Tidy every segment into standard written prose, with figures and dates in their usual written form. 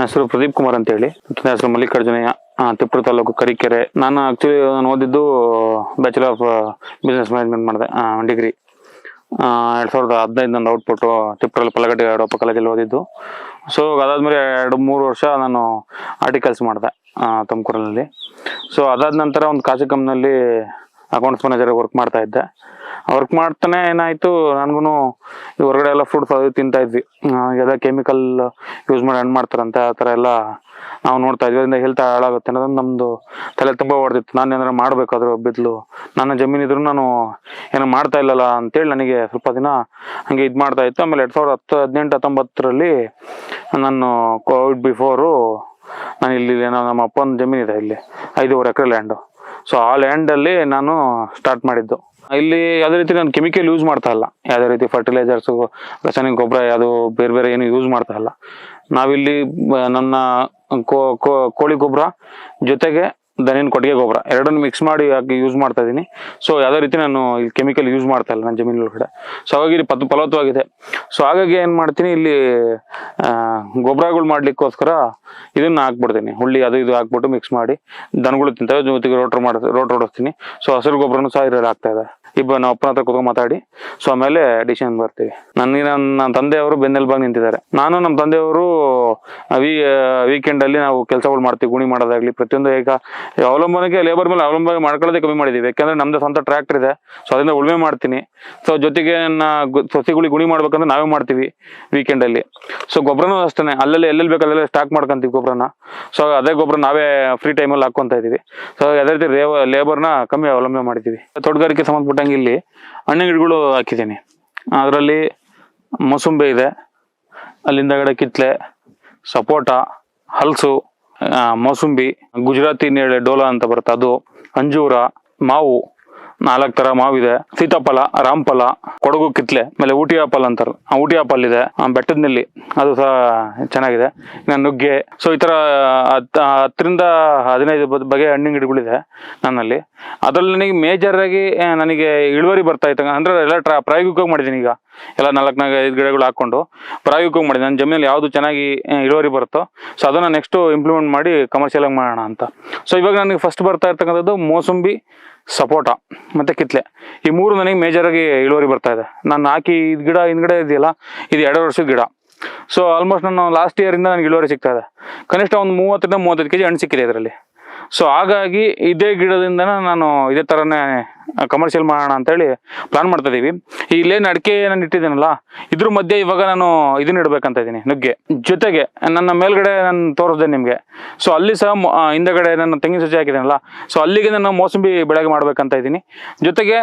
ನನ್ನ ಹೆಸರು ಪ್ರದೀಪ್ ಕುಮಾರ್ ಅಂತ ಹೇಳಿ. ನನ್ನ ಹೆಸರು ಮಲ್ಲಿಕಾರ್ಜುನಯ್ಯ, ತಿಪ್ಪೂರು ತಾಲೂಕು ಕರಿಕೆರೆ. ನಾನು ಆಕ್ಚುಲಿ ಓದಿದ್ದು ಬ್ಯಾಚುಲರ್ ಆಫ್ ಬಿಸ್ನೆಸ್ ಮ್ಯಾನೇಜ್ಮೆಂಟ್ ಮಾಡಿದೆ, ಡಿಗ್ರಿ 2015 ನಂದು ಔಟ್ಪುಟ್ಟು ತಿಪ್ಪೂರಲ್ಲಿ ಪಲ್ಲಗಟ್ಟೆ ಯಡಪ್ಪ ಕಾಲೇಜಲ್ಲಿ ಓದಿದ್ದು. ಸೊ ಅದಾದ್ಮೇಲೆ 2-3 ವರ್ಷ ನಾನು ಆರ್ಟಿಕಲ್ಸ್ ಮಾಡಿದೆ ತುಮಕೂರಲ್ಲಿ. ಸೊ ಅದಾದ ನಂತರ ಒಂದು ಖಾಸಗಿ ಕಂಪ್ನಿಯಲ್ಲಿ ಅಕೌಂಟ್ಸ್ ಮ್ಯಾನೇಜರ್ ವರ್ಕ್ ಮಾಡ್ತಾ ಇದ್ದೆ. ವರ್ಕ್ ಮಾಡ್ತಾನೆ ಏನಾಯ್ತು, ನನಗೂ ಹೊರಗಡೆ ಎಲ್ಲ ಫ್ರೂಟ್ಸ್ ಅದು ತಿಂತಾ ಇದ್ವಿ, ಎಲ್ಲ ಕೆಮಿಕಲ್ ಯೂಸ್ ಮಾಡಿ ಹಣ್ಣು ಮಾಡ್ತಾರಂತೆ, ಆ ಥರ ಎಲ್ಲ ನಾವು ನೋಡ್ತಾ ಇದ್ವಿ. ಅದರಿಂದ ಹೆಲ್ತ್ ಹಾಳಾಗುತ್ತೆ ಅನ್ನೋದೊಂದು ನಮ್ಮದು ತಲೆ ತುಂಬ ಹೊಡೆದಿತ್ತು. ನಾನು ಏನಾರು ಮಾಡಬೇಕಾದ್ರೂ ಬಿದ್ಲು, ನನ್ನ ಜಮೀನಿದ್ರು ನಾನು ಏನೋ ಮಾಡ್ತಾ ಇಲ್ಲಲ್ಲ ಅಂತೇಳಿ ನನಗೆ ಸ್ವಲ್ಪ ದಿನ ಹಂಗೆ ಇದು ಮಾಡ್ತಾ ಇತ್ತು. ಆಮೇಲೆ 2018-19 ನಾನು ಕೋವಿಡ್ ಬಿಫೋರು ನಾನು ಇಲ್ಲಿ ನಮ್ಮ ಅಪ್ಪನ ಜಮೀನಿದೆ, ಇಲ್ಲಿ 5.5 ಎಕರೆ ಲ್ಯಾಂಡು. ಸೊ ಆ ಲ್ಯಾಂಡಲ್ಲಿ ನಾನು ಸ್ಟಾರ್ಟ್ ಮಾಡಿದ್ದು. ಇಲ್ಲಿ ಯಾವುದೇ ರೀತಿ ನಾನು ಕೆಮಿಕಲ್ ಯೂಸ್ ಮಾಡ್ತಾ ಇಲ್ಲ, ಯಾವುದೇ ರೀತಿ ಫರ್ಟಿಲೈಸರ್ಸು, ರಾಸಾಯನಿಕ ಗೊಬ್ಬರ ಯಾವುದು ಬೇರೆ ಏನು ಯೂಸ್ ಮಾಡ್ತಾ ಇಲ್ಲ. ನಾವಿಲ್ಲಿ ನನ್ನ ಕೋಳಿ ಗೊಬ್ಬರ ಜೊತೆಗೆ ದನಿನ ಕೊಟ್ಟಿಗೆ ಗೊಬ್ಬರ ಎರಡನ್ನು ಮಿಕ್ಸ್ ಮಾಡಿ ಯೂಸ್ ಮಾಡ್ತಾ ಇದ್ದೀನಿ. ಸೊ ಯಾವುದೇ ರೀತಿ ನಾನು ಇಲ್ಲಿ ಕೆಮಿಕಲ್ ಯೂಸ್ ಮಾಡ್ತಾ ಇಲ್ಲ ನನ್ನ ಜಮೀನು ಒಳಗಡೆ. ಸೊ ಹಾಗಾಗಿ ಇಲ್ಲಿ ಫಲವತ್ತವಾಗಿದೆ. ಸೊ ಹಾಗಾಗಿ ಏನು ಮಾಡ್ತೀನಿ, ಇಲ್ಲಿ ಗೊಬ್ಬರಗಳು ಮಾಡ್ಲಿಕ್ಕೋಸ್ಕರ ಇದನ್ನ ಹಾಕ್ಬಿಡ್ತೀನಿ, ಹುಳ್ಳಿ ಅದು ಇದು ಹಾಕ್ಬಿಟ್ಟು ಮಿಕ್ಸ್ ಮಾಡಿ ದನಗಳು ತಿಂತವೆ, ಜೊತೆಗೆ ರೋಟ್ ಹೊಡಿಸ್ತೀನಿ. ಸೊ ಹಸಿರು ಗೊಬ್ಬರನು ಸಹ ಇರೋದು ಆಗ್ತಾ ಇದೆ. ನಮ್ಮ ಅಪ್ಪನ ಹತ್ರ ಕೂತ್ಕೊಂಡು ಮಾತಾಡಿ ಸೊ ಆಮೇಲೆ ಡಿಸಿಷನ್ ಬರ್ತೀವಿ. ನನ್ನ ತಂದೆಯವರು ಬೆನ್ನೆಲುಬಾಗಿ ನಿಂತಿದ್ದಾರೆ. ನಾನು ನಮ್ಮ ತಂದೆಯವರು ವೀಕೆಂಡ್ ಅಲ್ಲಿ ನಾವು ಕೆಲಸಗಳು ಮಾಡ್ತೀವಿ, ಗುಣಿ ಮಾಡೋದಾಗ್ಲಿ ಪ್ರತಿಯೊಂದು. ಈಗ ಅವಲಂಬನೆಗೆ ಲೇಬರ್ ಮೇಲೆ ಅವಲಂಬನೆ ಮಾಡ್ಕೊಳ್ಳೋದೇ ಕಮ್ಮಿ ಮಾಡಿದೀವಿ, ಯಾಕಂದ್ರೆ ನಮ್ದು ಸ್ವಂತ ಟ್ರ್ಯಾಕ್ಟರ್ ಇದೆ. ಸೊ ಅದರಿಂದ ಉಳುಮೆ ಮಾಡ್ತೀನಿ. ಸೊ ಜೊತೆಗೆ ನನ್ನ ಸಸಿಗಳಿಗೆ ಗುಣಿ ಮಾಡ್ಬೇಕಂದ್ರೆ ನಾವೇ ಮಾಡ್ತೀವಿ ವೀಕೆಂಡ್ ಅಲ್ಲಿ. ಸೊ ಗೊಬ್ಬರನೂ ಅಷ್ಟೇ, ಎಲ್ಲೆಲ್ಲಿ ಬೇಕಲ್ಲೆಲ್ಲ ಸ್ಟಾಕ್ ಮಾಡ್ಕೊಂತೀವಿ ಗೊಬ್ಬರನ. ಸೊ ಅದೇ ಗೊಬ್ಬರ ನಾವೇ ಫ್ರೀ ಟೈಮಲ್ಲಿ ಹಾಕೊಂತ ಇದೀವಿ. ಸೊ ಅದೇ ರೀತಿ ಲೇಬರ್ನ ಕಮ್ಮಿ ಅವಲಂಬನೆ ಮಾಡಿದೀವಿ. ತೋಟಗಾರಿಕೆ ಸಂಬಂಧಪಟ್ಟಂಗೆ ಇಲ್ಲಿ ಹಣ್ಣಿನ ಗಿಡಗಳು ಹಾಕಿದ್ದೀನಿ. ಅದರಲ್ಲಿ ಮೋಸಂಬಿ ಇದೆ, ಅಲ್ಲಿಂದಗಡೆ ಕಿತ್ಲೆ, ಸಪೋಟ, ಹಲಸು, ಮೋಸಂಬಿ, ಗುಜರಾತಿ ನೇರಳೆ ಡೋಲಾ ಅಂತ ಬರುತ್ತೆ ಅದು, ಅಂಜೂರ, ಮಾವು, 4 ತರ ಮಾವಿದೆ, ಸೀತಾಫಲ, ರಾಮಫಲ, ಕೊಡಗು ಕಿತ್ಲೆ, ಆಮೇಲೆ ಊಟಿ ಆಪಲ್ ಅಂತಾರೆ, ಊಟಿ ಆಪಲ್ ಇದೆ, ಬೆಟ್ಟದ ನೆಲ್ಲಿ ಅದು ಸಹ ಚೆನ್ನಾಗಿದೆ, ನುಗ್ಗೆ. ಸೊ ಈ ತರ 10-15 ಬಗೆಯ ಹಣ್ಣಿನ ಗಿಡಗಳಿದೆ ನನ್ನಲ್ಲಿ. ಅದ್ರಲ್ಲಿ ನನಗೆ ಮೇಜರ್ ಆಗಿ ನನಗೆ ಇಳುವರಿ ಬರ್ತಾ ಇತ್ತು. ಅಂದ್ರೆ ಎಲ್ಲ ಪ್ರಾಯೋಗಿಕವಾಗಿ ಮಾಡಿದ್ದೀನಿ. ಈಗ ಎಲ್ಲ 4-5 ಗಿಡಗಳು ಹಾಕೊಂಡು ಪ್ರಾಯೋಗಿಕವಾಗಿ ಮಾಡಿದ್ದೀನಿ. ನನ್ನ ಜಮೀನಲ್ಲಿ ಯಾವುದು ಚೆನ್ನಾಗಿ ಇಳುವರಿ ಬರುತ್ತೋ ಸೊ ಅದನ್ನ ನೆಕ್ಸ್ಟ್ ಇಂಪ್ಲಿಮೆಂಟ್ ಮಾಡಿ ಕಮರ್ಷಿಯಲ್ ಆಗಿ ಮಾಡೋಣ ಅಂತ. ಸೊ ಇವಾಗ ನನಗೆ ಫಸ್ಟ್ ಬರ್ತಾ ಇರ್ತಕ್ಕಂಥದ್ದು ಮೋಸಂಬಿ, ಸಪೋಟ ಮತ್ತೆ ಕಿತ್ಲೆ. ಈ 3 ನನಗೆ ಮೇಜರ್ ಆಗಿ ಇಳುವರಿ ಬರ್ತಾ ಇದೆ. ನಾನು ಹಾಕಿ ಗಿಡ ಹಿಂದ್ಗಡೆ ಇದೆಯಲ್ಲ, ಇದು 2 ವರ್ಷದ ಗಿಡ. ಸೊ ಆಲ್ಮೋಸ್ಟ್ ನಾನು ಲಾಸ್ಟ್ ಇಯರ್ ಇಂದ ನನಗೆ ಇಳುವರಿ ಸಿಗ್ತಾ ಇದೆ. ಕನಿಷ್ಠ ಒಂದು 30-35 kg ಹಣ್ಣು ಸಿಕ್ಕಿದೆ ಇದರಲ್ಲಿ. ಸೊ ಹಾಗಾಗಿ ಇದೇ ಗಿಡದಿಂದ ನಾನು ಇದೇ ತರನೇ ಕಮರ್ಷಿಯಲ್ ಮಾಡೋಣ ಅಂತೇಳಿ ಪ್ಲಾನ್ ಮಾಡ್ತಾ ಇದೀವಿ. ಇಲ್ಲೇನು ಅಡಿಕೆ ನಾನು ಇಟ್ಟಿದ್ದೀನಲ್ಲ, ಇದ್ರ ಮಧ್ಯೆ ಇವಾಗ ನಾನು ಇದನ್ನ ಇಡ್ಬೇಕಂತ ಇದ್ದೀನಿ, ನುಗ್ಗೆ. ಜೊತೆಗೆ ನನ್ನ ಮೇಲ್ಗಡೆ ನಾನು ತೋರಿಸ್ದೆ ನಿಮ್ಗೆ. ಸೊ ಅಲ್ಲಿ ಸಹ ಹಿಂದಗಡೆ ನನ್ನ ತೆಂಗಿನ ಸಸಿ ಹಾಕಿದ್ದೀನಲ್ಲ, ಸೊ ಅಲ್ಲಿಗೆ ನಾನು ಮೋಸಂಬಿ ಬೆಳೆಗೆ ಮಾಡ್ಬೇಕಂತ ಇದ್ದೀನಿ. ಜೊತೆಗೆ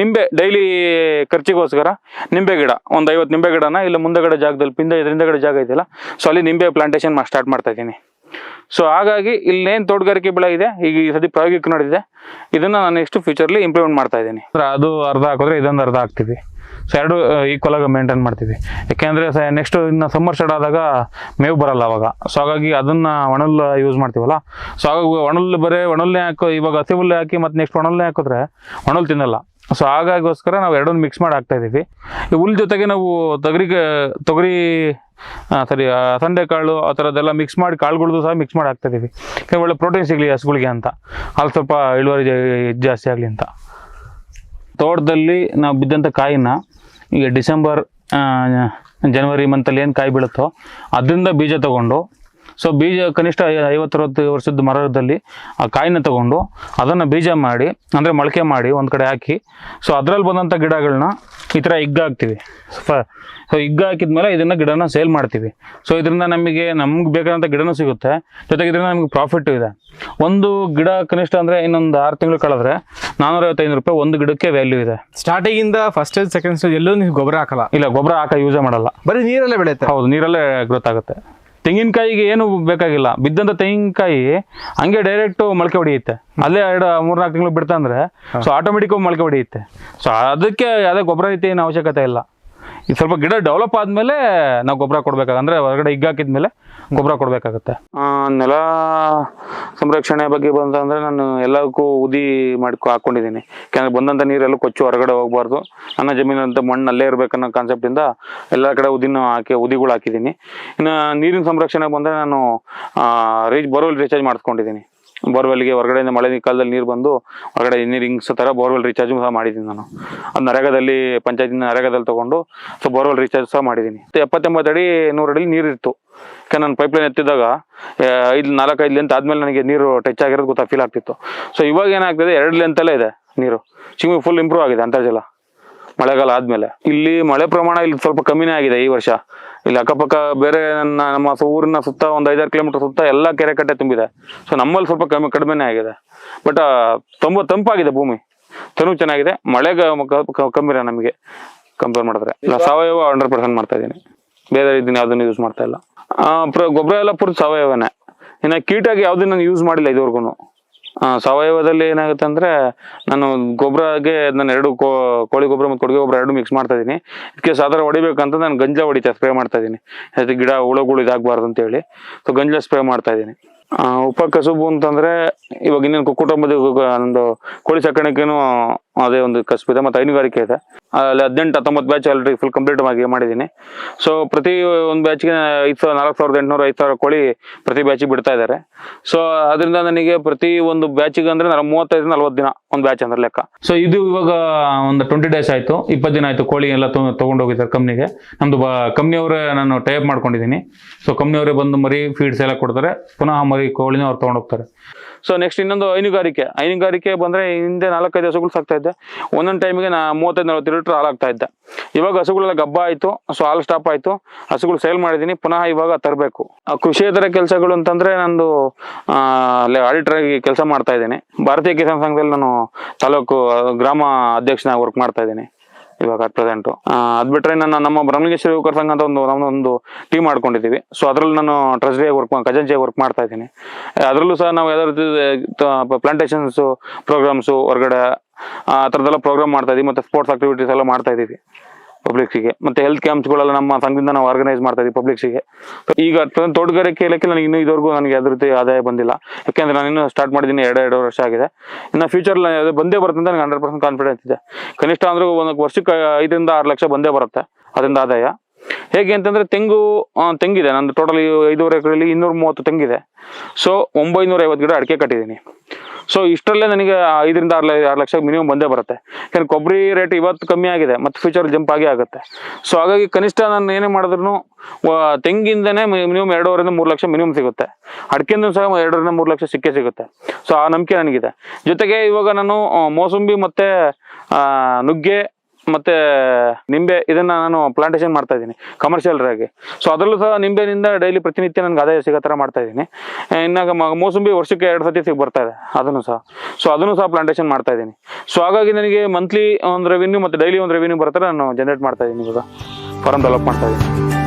ನಿಂಬೆ ಡೈಲಿ ಖರ್ಚಿಗೋಸ್ಕರ ನಿಂಬೆ ಗಿಡ ಒಂದು 50 ನಿಂಬೆ ಗಿಡನ ಇಲ್ಲ ಮುಂದಗಡೆ ಜಾಗದಲ್ಲಿ ಹಿಂದಗಡೆ ಜಾಗ ಇದೆಯಲ್ಲ, ಸೊ ಅಲ್ಲಿ ನಿಂಬೆ ಪ್ಲಾಂಟೇಶನ್ ಸ್ಟಾರ್ಟ್ ಮಾಡ್ತಾ ಇದ್ದೀನಿ. ಸೊ ಹಾಗಾಗಿ ಇಲ್ಲೇನು ತೋಟಗಾರಿಕೆ ಬೆಳೆ ಇದೆ, ಈಗ ಈ ಸತಿ ಪ್ರಾಯೋಗಿಕ ನೋಡಿದೆ, ಇದನ್ನ ನಾನು ನೆಕ್ಸ್ಟ್ ಫ್ಯೂಚರ್ಲಿ ಇಂಪ್ಲಿಮೆಂಟ್ ಮಾಡ್ತಾ ಇದ್ದೀನಿ. ಅದು ಅರ್ಧ ಹಾಕಿದ್ರೆ ಇದೊಂದು ಅರ್ಧ ಹಾಕ್ತೀವಿ. ಸೊ 2 ಈಕ್ವಲ್ ಆಗಿ ಮೇಂಟೈನ್ ಮಾಡ್ತೀವಿ. ಯಾಕೆಂದ್ರೆ ನೆಕ್ಸ್ಟ್ ಇನ್ನು ಸಮ್ಮರ್ ಸ್ಟಾರ್ಟ್ ಆದಾಗ ಮೇವು ಬರಲ್ಲ ಅವಾಗ. ಸೊ ಹಾಗಾಗಿ ಅದನ್ನ ಒಣಲ್ ಯೂಸ್ ಮಾಡ್ತೀವಲ್ಲ. ಸೊ ಹಾಗಾಗಿ ಒಣಲ್ನೇ ಇವಾಗ ಹಸಿ ಹುಲ್ಲೆ ಹಾಕಿ ಮತ್ತೆ ನೆಕ್ಸ್ಟ್ ಒಣಲ್ನೇ ಹಾಕಿದ್ರೆ ಒಣಲ್ ತಿನ್ನಲ್ಲ. ಸೊ ಹಾಗಾಗೋಸ್ಕರ ನಾವು 2 ಮಿಕ್ಸ್ ಮಾಡಿ ಹಾಕ್ತಾ ಇದೀವಿ. ಈ ಹುಲ್ ಜೊತೆಗೆ ನಾವು ತೊಗರಿ ಸಂಡೆ ಕಾಳು ಆ ಥರದ್ದೆಲ್ಲ ಮಿಕ್ಸ್ ಮಾಡಿ, ಕಾಳುಗಳದ್ದು ಸಹ ಮಿಕ್ಸ್ ಮಾಡಿ ಹಾಕ್ತಾ ಇದೀವಿ. ಒಳ್ಳೆ ಪ್ರೋಟೀನ್ ಸಿಗಲಿ ಹಸುಗಳಿಗೆ ಅಂತ, ಅಲ್ಲಿ ಸ್ವಲ್ಪ ಇಳುವರಿ ಜಾಸ್ತಿ ಆಗಲಿ ಅಂತ. ತೋಟದಲ್ಲಿ ನಾವು ಬಿದ್ದಂಥ ಕಾಯಿನ ಈಗ ಡಿಸೆಂಬರ್ ಜನವರಿ ಮಂತಲ್ಲಿ ಏನು ಕಾಯಿ ಬೀಳುತ್ತೋ ಅದರಿಂದ ಬೀಜ ತಗೊಂಡು, ಸೊ ಬೀಜ ಕನಿಷ್ಠ 50-60 ವರ್ಷದ ಮರದಲ್ಲಿ ಆ ಕಾಯಿನ ತಗೊಂಡು ಅದನ್ನು ಬೀಜ ಮಾಡಿ, ಅಂದರೆ ಮೊಳಕೆ ಮಾಡಿ ಒಂದು ಕಡೆ ಹಾಕಿ, ಸೊ ಅದರಲ್ಲಿ ಬಂದಂಥ ಗಿಡಗಳನ್ನ ಈ ಥರ ಹಿಗ್ಗ ಹಾಕ್ತೀವಿ. ಸೊ ಹಿಗ್ಗ ಹಾಕಿದ್ಮೇಲೆ ಇದನ್ನು ಗಿಡನ ಸೇಲ್ ಮಾಡ್ತೀವಿ. ಸೊ ಇದರಿಂದ ನಮಗೆ ಬೇಕಾದಂಥ ಗಿಡನೂ ಸಿಗುತ್ತೆ, ಜೊತೆಗೆ ಇದರಿಂದ ನಮಗೆ ಪ್ರಾಫಿಟ್ಟು ಇದೆ. ಒಂದು ಗಿಡ ಕನಿಷ್ಠ ಅಂದರೆ ಇನ್ನೊಂದು 6 ತಿಂಗಳು ಕಳೆದ್ರೆ 455 ರೂಪಾಯಿ ಒಂದು ಗಿಡಕ್ಕೆ ವ್ಯಾಲ್ಯೂ ಇದೆ. Starting first stage second stage ಎಲ್ಲೂ ನೀವು ಗೊಬ್ಬರ ಹಾಕಲ್ಲ? ಇಲ್ಲ, ಗೊಬ್ಬರ ಯೂಸೇ ಮಾಡಲ್ಲ, ಬರೀ ನೀರಲ್ಲೇ ಬೆಳೆಯುತ್ತೆ. ಹೌದು, ನೀರಲ್ಲೇ ಗ್ರೋತ್ ಆಗುತ್ತೆ. ತೆಂಗಿನಕಾಯಿಗೆ ಏನು ಬೇಕಾಗಿಲ್ಲ, ಬಿದ್ದಂಥ ತೆಂಗಿನಕಾಯಿ ಹಂಗೆ ಡೈರೆಕ್ಟ್ ಮೊಳಕೆ ಹೊಡೆಯುತ್ತೆ. ಅಲ್ಲೇ 3-4 ತಿಂಗಳು ಬಿಡ್ತಾ ಅಂದ್ರೆ ಸೊ ಆಟೋಮೆಟಿಕ್ ಮೊಳಕೆ ಹೊಡೆಯುತ್ತೆ. ಸೊ ಅದಕ್ಕೆ ಯಾವುದೇ ಗೊಬ್ಬರ ರೀತಿ ಏನು ಅವಶ್ಯಕತೆ ಇಲ್ಲ. ಈ ಸ್ವಲ್ಪ ಗಿಡ ಡೆವಲಪ್ ಆದಮೇಲೆ ನಾವು ಗೊಬ್ಬರ ಕೊಡಬೇಕಾಗಂದ್ರೆ ಹೊರಗಡೆ ಹಿಗ್ಗಾಕಿದ್ಮೇಲೆ ಗೊಬ್ಬರ ಕೊಡಬೇಕಾಗುತ್ತೆ. ನೆಲ ಸಂರಕ್ಷಣೆ ಬಗ್ಗೆ ಬಂತಂದರೆ ನಾನು ಎಲ್ಲದಕ್ಕೂ ಉದಿ ಹಾಕ್ಕೊಂಡಿದ್ದೀನಿ. ಯಾಕಂದರೆ ಬಂದಂಥ ನೀರೆಲ್ಲ ಕೊಚ್ಚು ಹೊರಗಡೆ ಹೋಗಬಾರ್ದು. ನನ್ನ ಜಮೀನಂತ ಮಣ್ಣು ಅಲ್ಲೇ ಇರಬೇಕನ್ನೋ ಕಾನ್ಸೆಪ್ಟಿಂದ ಎಲ್ಲ ಕಡೆ ಉದಿಗಳು ಹಾಕಿದ್ದೀನಿ. ಇನ್ನು ನೀರಿನ ಸಂರಕ್ಷಣೆ ಬಂದರೆ ನಾನು ಬೋರ್ವೆಲ್ ರೀಚಾರ್ಜ್ ಮಾಡಿಸ್ಕೊಂಡಿದ್ದೀನಿ. ಬೋರ್ವೆಲ್ಗೆ ಹೊರಗಡೆಯಿಂದ ಮಳೆ ಕಾಲದಲ್ಲಿ ನೀರು ಬಂದು ಹೊರಗಡೆ ನೀರು ಹಿಂಗ್ಸೋ ಥರ ಬೋರ್ವೆಲ್ ರೀಚಾರ್ಜ್ ಸಹ ಮಾಡಿದ್ದೀನಿ ನಾನು. ಅದು ನರೇಗಾದಲ್ಲಿ ಪಂಚಾಯತಿನ ನರೇಗಾದಲ್ಲಿ ತೊಗೊಂಡು ಬೋರ್ವೆಲ್ ರೀಚಾರ್ಜ್ ಸಹ ಮಾಡಿದ್ದೀನಿ. 70-80 ಅಡಿ 100 ಅಡಿ ನೀರಿತ್ತು. ಯಾಕಂದ್ರೆ ನಾನು ಪೈಪ್ಲೈನ್ ಎತ್ತಿದಾಗ 4-5 ಲೆಂತ್ ಆದಮೇಲೆ ನನಗೆ ನೀರು ಟಚ್ ಆಗಿರೋದು ಫೀಲ್ ಆಗ್ತಿತ್ತು. ಸೊ ಇವಾಗ ಏನಾಗ್ತದೆ 2 ಲೆಂತಲ್ಲೇ ಇದೆ ನೀರು. ಚಿಂಗ್ಮಿ ಫುಲ್ ಇಂಪ್ರೂವ್ ಆಗಿದೆ ಅಂತರ್ಜಲ ಮಳೆಗಾಲ ಆದ್ಮೇಲೆ. ಇಲ್ಲಿ ಮಳೆ ಪ್ರಮಾಣ ಇಲ್ಲಿ ಸ್ವಲ್ಪ ಕಮ್ಮಿನೇ ಆಗಿದೆ ಈ ವರ್ಷ. ಇಲ್ಲಿ ಅಕ್ಕಪಕ್ಕ ಬೇರೆ ನಮ್ಮ ಊರಿನ ಸುತ್ತ ಒಂದು 5-6 ಕಿಲೋಮೀಟರ್ ಸುತ್ತ ಎಲ್ಲ ಕೆರೆ ಕಟ್ಟೆ ತುಂಬಿದೆ. ಸೊ ನಮ್ಮಲ್ಲಿ ಸ್ವಲ್ಪ ಕಡಿಮೆನೇ ಆಗಿದೆ. ಬಟ್ ತುಂಬ ತಂಪಾಗಿದೆ ಭೂಮಿ, ತನು ಚೆನ್ನಾಗಿದೆ. ಮಳೆಗೆ ಕಮ್ಮಿರ ನಮಗೆ ಕಂಪೇರ್ ಮಾಡಿದ್ರೆ. ಇಲ್ಲ ಸಾವಯವ 100% ಮಾಡ್ತಾ ಇದ್ದೀನಿ. ಬೇರೆ ಇದನ್ನ ಯಾವ್ದನ್ನು ಯೂಸ್ ಮಾಡ್ತಾ ಇಲ್ಲ. ಗೊಬ್ಬರ ಎಲ್ಲ ಪೂರ್ತಿ ಸಾವಯವನೇ. ಇನ್ನು ಕೀಟಾಗಿ ಯಾವ್ದನ್ನ ನಾನು ಯೂಸ್ ಮಾಡಿಲ್ಲ ಇದುವರೆಗೂ. ಸಾವಯವದಲ್ಲಿ ಏನಾಗುತ್ತೆ ಅಂದ್ರೆ ನಾನು ಗೊಬ್ಬರಗೆ ನಾನು 2 ಕೋಳಿ ಗೊಬ್ಬರ ಮತ್ತು ಕೊಟ್ಟಿಗೆ ಗೊಬ್ಬರ 2 ಮಿಕ್ಸ್ ಮಾಡ್ತಾ ಇದೀನಿ. ಇದಕ್ಕೆ ಸಾಧಾರಣ ಹೊಡಿಬೇಕಂತ ನಾನು ಗಂಜಲ ಸ್ಪ್ರೇ ಮಾಡ್ತಾ ಇದೀನಿ. ಅದಕ್ಕೆ ಗಿಡ ಹುಳುಗಳು ಇದಾಗಬಾರ್ದು ಅಂತ ಹೇಳಿ ಸೊ ಗಂಜಲ ಸ್ಪ್ರೇ ಮಾಡ್ತಾ ಇದೀನಿ. ಉಪಕಸುಬು ಅಂತಂದ್ರೆ ಇವಾಗ ಇನ್ನೇನು ಕುಟುಂಬದ ಒಂದು ಕೋಳಿ ಸಾಕಾಣಿಕೆನೂ ಅದೇ ಒಂದು ಕಸುಬಿದೆ, ಮತ್ತೆ ಹೈನುಗಾರಿಕೆ ಇದೆ. ಅಲ್ಲಿ 18-19 ಬ್ಯಾಚ್ ಆಲ್ರೆಡಿ ಫುಲ್ ಕಂಪ್ಲೀಟ್ ಆಗಿ ಮಾಡಿದ್ದೀನಿ. ಸೊ ಪ್ರತಿ ಒಂದು ಬ್ಯಾಚ್ಗೆ 4,800 5,000 ಕೋಳಿ ಪ್ರತಿ ಬ್ಯಾಚಿಗೆ ಬಿಡ್ತಾ ಇದ್ದಾರೆ. ಸೊ ಅದರಿಂದ ನನಗೆ ಪ್ರತಿ ಒಂದು ಬ್ಯಾಚಿಗೆ ಅಂದ್ರೆ 35-40 ದಿನ ಒಂದು ಬ್ಯಾಚ್ ಅಂದ್ರೆ ಲೆಕ್ಕ. ಸೊ ಇದು ಇವಾಗ ಒಂದು 20 ಡೇಸ್ ಆಯ್ತು, 20 ದಿನ ಆಯ್ತು ಕೋಳಿ ಎಲ್ಲ ತಗೊಂಡೋಗಿದ್ದಾರೆ ಕಂಪ್ನಿಗೆ. ನಮ್ದು ಕಂಪ್ನಿಯವರೇ ನಾನು ಟೈಪ್ ಮಾಡ್ಕೊಂಡಿದ್ದೀನಿ. ಸೊ ಕಂಪ್ನಿಯವರೇ ಬಂದು ಮರಿ ಫೀಡ್ಸ್ ಎಲ್ಲ ಕೊಡ್ತಾರೆ, ಪುನಃ ಮರಿ ಕೋಳಿನ ಅವ್ರು ತಗೊಂಡೋಗ್ತಾರೆ. ಸೊ ನೆಕ್ಸ್ಟ್ ಇನ್ನೊಂದು ಹೈನುಗಾರಿಕೆ ಬಂದ್ರೆ ಹಿಂದೆ 4-5 ಹಸುಗಳು ಸಾಕ್ತಾ ಇದ್ದೆ. ಒಂದೊಂದು ಟೈಮಿಗೆ 35-40 ಲೀಟರ್ ಹಾಲಾಗ್ತಾ ಇದ್ದೆ. ಇವಾಗ ಹಸುಗಳೆಲ್ಲ ಗಬ್ಬ ಆಯ್ತು, ಸೊ ಹಾಲು ಸ್ಟಾಪ್ ಆಯ್ತು, ಹಸುಗಳು ಸೇಲ್ ಮಾಡಿದೀನಿ. ಪುನಃ ಇವಾಗ ತರಬೇಕು. ಕೃಷಿಯೇತರ ಕೆಲಸಗಳು ಅಂತಂದ್ರೆ ನಂದು ಆಡಿಟರ್ ಆಗಿ ಕೆಲಸ ಮಾಡ್ತಾ ಇದ್ದೀನಿ. ಭಾರತೀಯ ಕಿಸಾನ್ ಸಂಘದಲ್ಲಿ ನಾನು ತಾಲೂಕು ಗ್ರಾಮ ಅಧ್ಯಕ್ಷನಾಗಿ ವರ್ಕ್ ಮಾಡ್ತಾ ಇದ್ದೀನಿ ಇವಾಗ ಪ್ರೆಸೆಂಟ್. ಅದ್ ಬಿಟ್ರೆ ನಮ್ಮ ಬ್ರಹ್ಮಲಿಂಗೇಶ್ವರ ಯುವಕರ ಸಂಘ ಅಂತ ಒಂದು ಟೀಮ್ ಮಾಡ್ಕೊಂಡಿದ್ದೀವಿ. ಸೊ ಅದ್ರಲ್ಲಿ ನಾನು ಟ್ರೆಜರಿಯಾಗಿ ಖಜಾಂಚಿಯಾಗಿ ವರ್ಕ್ ಮಾಡ್ತಾ ಇದ್ದೀನಿ. ಅದರಲ್ಲೂ ಸಹ ನಾವು ಯಾವ್ದಾದ್ರು ಪ್ಲಾಂಟೇಶನ್ಸ್ ಪ್ರೋಗ್ರಾಮ್ಸು ಹೊರಗಡೆ ಆ ಥರದ್ದೆಲ್ಲ ಪ್ರೋಗ್ರಾಮ್ ಮಾಡ್ತಾ ಇದೀವಿ. ಮತ್ತೆ ಸ್ಪೋರ್ಟ್ಸ್ ಆಕ್ಟಿವಿಟೀಸ್ ಎಲ್ಲ ಮಾಡ್ತಾ ಇದೀವಿ ಪಬ್ಲಿಕ್ಸಿಗೆ. ಮತ್ತೆ ಹೆಲ್ತ್ ಕ್ಯಾಂಪ್ಸ್ಗಳೆಲ್ಲ ನಮ್ಮ ಸಂಘದಿಂದ ನಾವು ಆರ್ಗನೈಸ್ ಮಾಡ್ತಾ ಇದೀವಿ ಪಬ್ಲಿಕ್ಸಿಗೆ. ಈಗ ತೋಟಗಾರಿಕೆ ಇಲಾಖೆ ನನಗೆ ಇದುವರೆಗೂ ನನಗೆ ಯಾವ್ದು ರೀತಿ ಆದಾಯ ಬಂದಿಲ್ಲ. ಯಾಕೆಂದ್ರೆ ನಾನು ಇನ್ನೂ ಸ್ಟಾರ್ಟ್ ಮಾಡಿದ್ದೀನಿ 2 ವರ್ಷ ಆಗಿದೆ. ಇನ್ನು ಫ್ಯೂಚರ್ ಬಂದೇ ಬರುತ್ತೆ ಅಂತ ನನಗೆ 100% ಕಾನ್ಫಿಡೆನ್ಸ್ ಇದೆ. ಕನಿಷ್ಠ ಅಂದ್ರೂ ಒಂದು ವರ್ಷಕ್ಕೆ 5-6 ಲಕ್ಷ ಬಂದೇ ಬರುತ್ತೆ ಅದರಿಂದ ಆದಾಯ. ಹೇಗೆ ಅಂತಂದ್ರೆ ತೆಂಗಿದೆ ನಂದು ಟೋಟಲ್ 5.5 ಎಕರೆಯಲ್ಲಿ 230 ತೆಂಗಿದೆ. ಸೊ 950 ಗಿಡ ಅಡಿಕೆ ಕಟ್ಟಿದ್ದೀನಿ. ಸೊ ಇಷ್ಟರಲ್ಲೇ ನನಗೆ 5-6 ಲಕ್ಷ ಮಿನಿಮಮ್ ಬಂದೇ ಬರುತ್ತೆ. ಯಾಕಂದ್ರೆ ಕೊಬ್ಬರಿ ರೇಟ್ ಇವತ್ತು ಕಮ್ಮಿ ಆಗಿದೆ, ಮತ್ತೆ ಫ್ಯೂಚರ್ ಜಂಪ್ ಆಗುತ್ತೆ. ಸೊ ಹಾಗಾಗಿ ಕನಿಷ್ಠ ನಾನು ಏನೇ ಮಾಡಿದ್ರು ತೆಂಗಿಂದನೇ ಮಿನಿಮಮ್ 2.5-3 ಲಕ್ಷ ಮಿನಿಮಮ್ ಸಿಗುತ್ತೆ. ಅಡಿಕೆಯಿಂದ ಸಹ 2-3 ಲಕ್ಷ ಸಿಗುತ್ತೆ. ಸೊ ಆ ನಂಬಿಕೆ ನನಗಿದೆ. ಜೊತೆಗೆ ಇವಾಗ ನಾನು ಮೋಸಂಬಿ ಮತ್ತೆ ನುಗ್ಗೆ ಮತ್ತೆ ನಿಂಬೆ ಇದನ್ನ ನಾನು ಪ್ಲಾಂಟೇಶನ್ ಮಾಡ್ತಾ ಇದ್ದೀನಿ ಕಮರ್ಷಿಯಲ್ ಆಗಿ. ಸೊ ಅದರಲ್ಲೂ ಸಹ ನಿಂಬೆನಿಂದ ಡೈಲಿ ಪ್ರತಿನಿತ್ಯ ನನಗೆ ಆದಾಯ ಸಿಗೋ ಥರ ಮಾಡ್ತಾ ಇದ್ದೀನಿ. ಇನ್ನಾಗ ಮೋಸಂಬಿ ವರ್ಷಕ್ಕೆ 2 ಸತಿ ಬರ್ತಾ ಇದೆ ಅದನ್ನು ಸಹ ಪ್ಲಾಂಟೇಶನ್ ಮಾಡ್ತಾ ಇದ್ದೀನಿ. ಸೊ ಹಾಗಾಗಿ ನನಗೆ ಮಂತ್ಲಿ ಒಂದು ರೆವಿನ್ಯೂ ಮತ್ತೆ ಡೈಲಿ ಒಂದು ರೆವಿನ್ಯೂ ಬರ್ತಾರೆ ನಾನು ಜನರೇಟ್ ಮಾಡ್ತಾ ಇದ್ದೀನಿ. ಇವಾಗ ಫಾರಂ ಡೆವಲಪ್ ಮಾಡ್ತಾ ಇದ್ದೀನಿ.